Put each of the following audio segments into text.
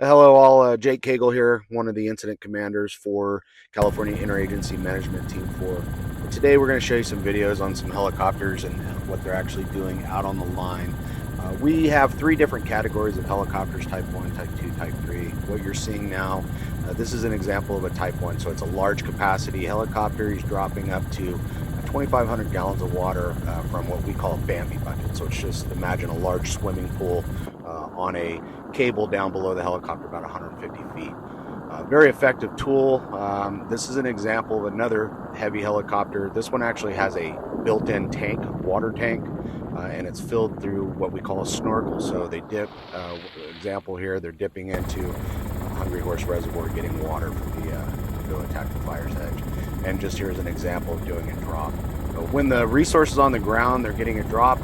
Hello all, Jake Cagle here, one of the incident commanders for California Interagency Management Team 4. And today we're going to show you some videos on some helicopters and what they're actually doing out on the line. We have three different categories of helicopters: Type 1, Type 2, Type 3. What you're seeing now, this is an example of a Type 1, so it's a large capacity helicopter. He's dropping up to 2,500 gallons of water from what we call a Bambi bucket. So it's just imagine a large swimming pool on a cable down below the helicopter about 150 feet. Very effective tool. This is an example of another heavy helicopter. This one actually has a built-in tank, water tank, and it's filled through what we call a snorkel. So they dip, example here, they're dipping into Hungry Horse Reservoir getting water from the to go attack the fire's edge. And just here's an example of doing a drop. When the resource is on the ground, they're getting a drop.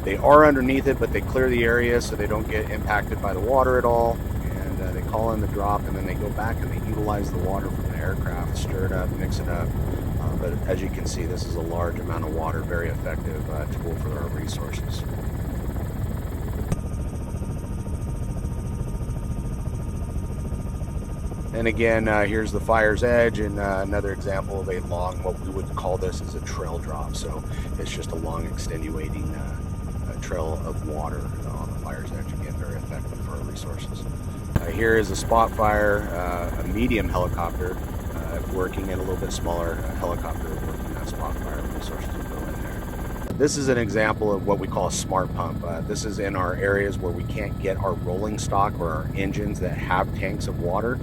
They are underneath it, but they clear the area so they don't get impacted by the water at all. And they call in the drop, and then they go back and they utilize the water from the aircraft, stir it up, mix it up. But as you can see, this is a large amount of water, very effective tool for our resources. And again, here's the fire's edge, and another example of a long, what we would call this is a trail drop. So it's just a long extenuating trail of water on the fire's edge. Again, very effective for our resources. Here is a spot fire, a medium helicopter working in a little bit smaller helicopter working that spot fire. Resources will go in there. This is an example of what we call a smart pump. This is in our areas where we can't get our rolling stock or our engines that have tanks of water.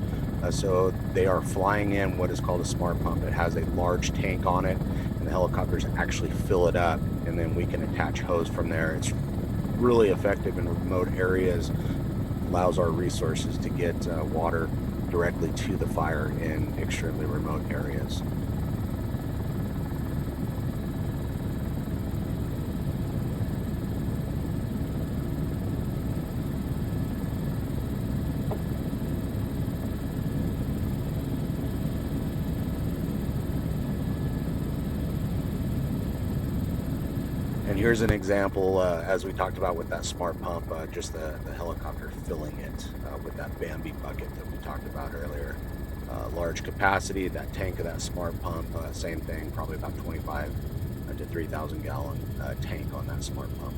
So they are flying in what is called a smart pump. It has a large tank on it, and the helicopters actually fill it up, and then we can attach hose from there. It's really effective in remote areas, allows our resources to get water directly to the fire in extremely remote areas. And here's an example, as we talked about with that smart pump, just the helicopter filling it with that Bambi bucket that we talked about earlier. Large capacity, that tank of that smart pump, same thing, probably about 25 to 3,000 gallon tank on that smart pump.